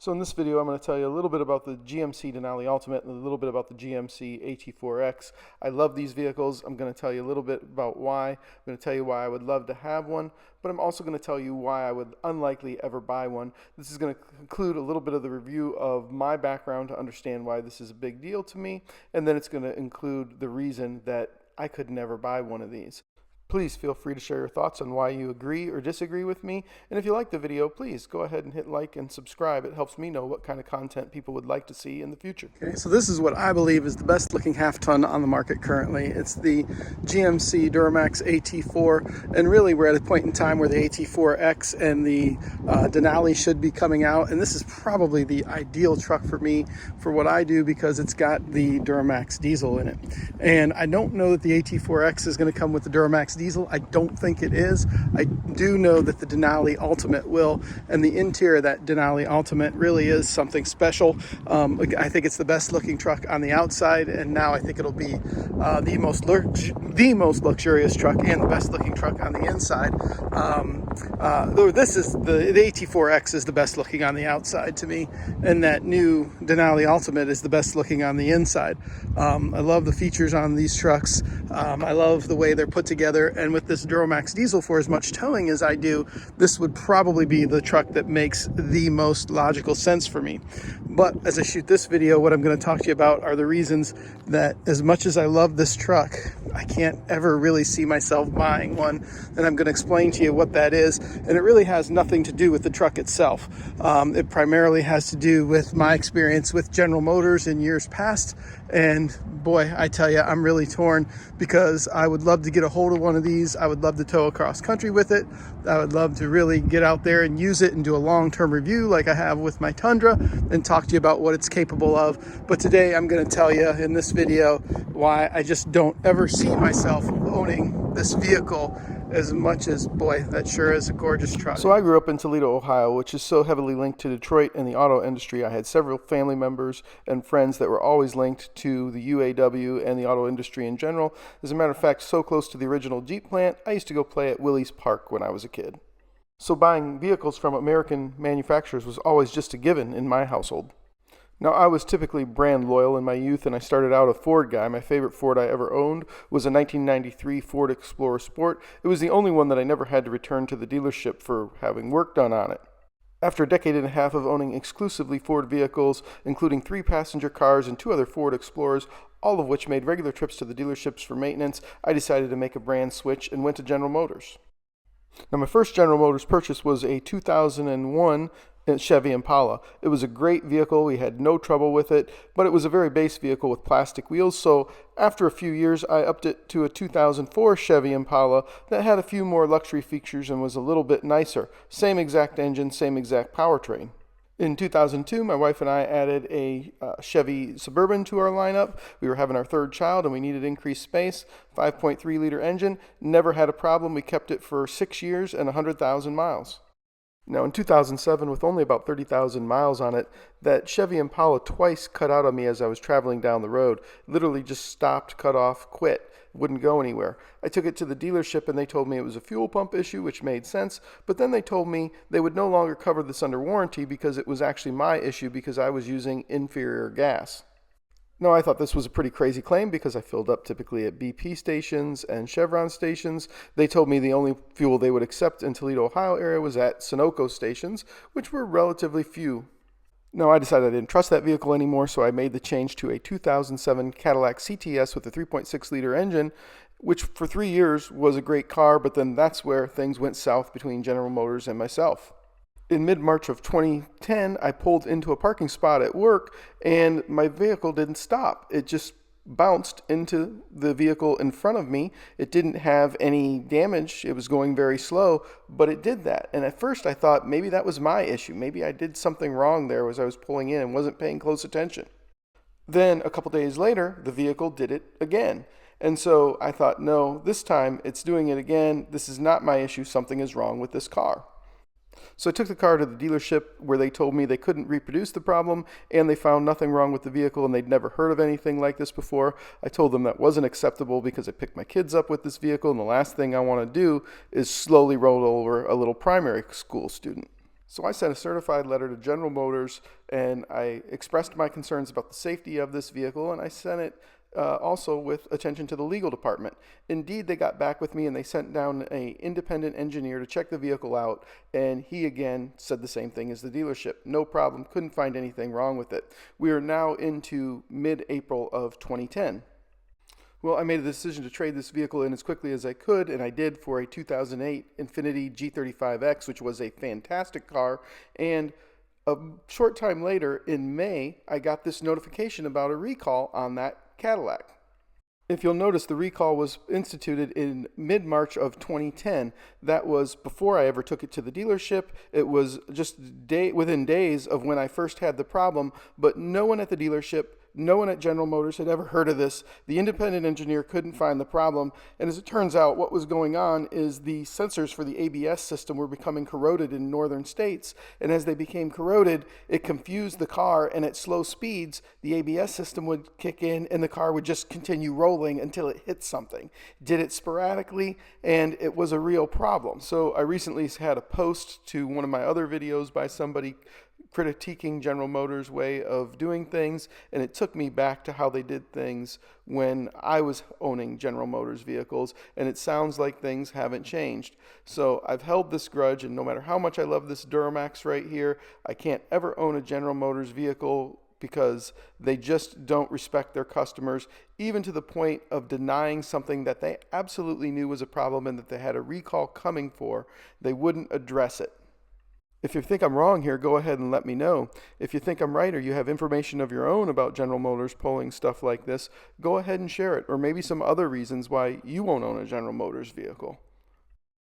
So in this video, I'm going to tell you a little bit about the GMC Denali Ultimate and a little bit about the GMC AT4X. I love these vehicles. I'm going to tell you a little bit about why. I'm going to tell you why I would love to have one, but I'm also going to tell you why I would unlikely ever buy one. This is going to conclude a little bit of the review of my background to understand why this is a big deal to me, and then it's going to include the reason that I could never buy one of these. Please feel free to share your thoughts on why you agree or disagree with me. And if you like the video, please go ahead and hit like and subscribe. It helps me know what kind of content people would like to see in the future. Okay, so this is what I believe is the best looking half ton on the market currently. It's the GMC Duramax AT4. And really we're at a point in time where the AT4X and the Denali should be coming out. And this is probably the ideal truck for me for what I do because it's got the Duramax diesel in it. And I don't know that the AT4X is going to come with the Duramax diesel. I don't think it is. I do know that the Denali Ultimate will, and the interior of that Denali Ultimate really is something special. I think it's the best looking truck on the outside, and now I think it'll be the most luxurious truck and the best looking truck on the inside. Though this is the AT4X is the best looking on the outside to me, and that new Denali Ultimate is the best looking on the inside. I love the features on these trucks. I love the way they're put together, and with this Duramax diesel, for as much towing as I do, this would probably be the truck that makes the most logical sense for me. But as I shoot this video, what I'm going to talk to you about are the reasons that as much as I love this truck, I can't ever really see myself buying one, and I'm going to explain to you what that is. And it really has nothing to do with the truck itself. It primarily has to do with my experience with General Motors in years past, and boy, I tell you, I'm really torn because I would love to get a hold of one of these. I would love to tow across country with it. I would love to really get out there and use it and do a long-term review like I have with my Tundra and talk to you about what it's capable of. But today I'm going to tell you in this video why I just don't ever see myself owning this vehicle as much as, boy, that sure is a gorgeous truck. So I grew up in Toledo, Ohio, which is so heavily linked to Detroit and the auto industry. I had several family members and friends that were always linked to the UAW and the auto industry in general. As a matter of fact, so close to the original Jeep plant, I used to go play at Willie's Park when I was a kid. So buying vehicles from American manufacturers was always just a given in my household. Now, I was typically brand loyal in my youth, and I started out a Ford guy. My favorite Ford I ever owned was a 1993 Ford Explorer Sport. It was the only one that I never had to return to the dealership for having work done on it. After a decade and a half of owning exclusively Ford vehicles, including 3 passenger cars and 2 other Ford Explorers, all of which made regular trips to the dealerships for maintenance, I decided to make a brand switch and went to General Motors. Now, my first General Motors purchase was a 2001 Chevy Impala. It was a great vehicle. We had no trouble with it, but it was a very base vehicle with plastic wheels. So after a few years, I upped it to a 2004 Chevy Impala that had a few more luxury features and was a little bit nicer. Same exact engine, same exact powertrain. In 2002, my wife and I added a Chevy Suburban to our lineup. We were having our 3rd child and we needed increased space. 5.3 liter engine, never had a problem. We kept it for 6 years and 100,000 miles. Now in 2007, with only about 30,000 miles on it, that Chevy Impala twice cut out on me as I was traveling down the road. Literally just stopped, cut off, quit. Wouldn't go anywhere. I took it to the dealership and they told me it was a fuel pump issue, which made sense, but then they told me they would no longer cover this under warranty because it was actually my issue because I was using inferior gas. Now, I thought this was a pretty crazy claim because I filled up typically at BP stations and Chevron stations. They told me the only fuel they would accept in Toledo, Ohio area was at Sunoco stations, which were relatively few. No, I decided I didn't trust that vehicle anymore, so I made the change to a 2007 Cadillac CTS with a 3.6 liter engine, which for 3 years was a great car, but then that's where things went south between General Motors and myself. In mid-March of 2010, I pulled into a parking spot at work and my vehicle didn't stop. It just bounced into the vehicle in front of me. It didn't have any damage. It was going very slow, but it did that. And at first I thought maybe that was my issue. Maybe I did something wrong there as I was pulling in and wasn't paying close attention. Then a couple days later, the vehicle did it again. And so I thought, no, this time it's doing it again. This is not my issue. Something is wrong with this car. So I took the car to the dealership where they told me they couldn't reproduce the problem and they found nothing wrong with the vehicle and they'd never heard of anything like this before. I told them that wasn't acceptable because I picked my kids up with this vehicle and the last thing I want to do is slowly roll over a little primary school student. So I sent a certified letter to General Motors, and I expressed my concerns about the safety of this vehicle, and I sent it also with attention to the legal department. Indeed, they got back with me and they sent down an independent engineer to check the vehicle out, and he again said the same thing as the dealership. No problem, couldn't find anything wrong with it. We are now into mid-April of 2010. Well, I made a decision to trade this vehicle in as quickly as I could, and I did, for a 2008 Infiniti G35X, which was a fantastic car. And a short time later, in May, I got this notification about a recall on that Cadillac. If you'll notice, the recall was instituted in mid-March of 2010. That was before I ever took it to the dealership. It was just within days of when I first had the problem, but no one at the dealership, no one at General Motors had ever heard of this. The independent engineer couldn't find the problem, and as it turns out, what was going on is the sensors for the ABS system were becoming corroded in northern states, and as they became corroded, it confused the car, and at slow speeds, the ABS system would kick in, and the car would just continue rolling until it hit something. Did it sporadically, and it was a real problem. So I recently had a post to one of my other videos by somebody critiquing General Motors' way of doing things, and it took me back to how they did things when I was owning General Motors vehicles, and it sounds like things haven't changed. So I've held this grudge, and no matter how much I love this Duramax right here, I can't ever own a General Motors vehicle because they just don't respect their customers, even to the point of denying something that they absolutely knew was a problem and that they had a recall coming for. They wouldn't address it. If you think I'm wrong here, go ahead and let me know. If you think I'm right or you have information of your own about General Motors pulling stuff like this, go ahead and share it, or maybe some other reasons why you won't own a General Motors vehicle.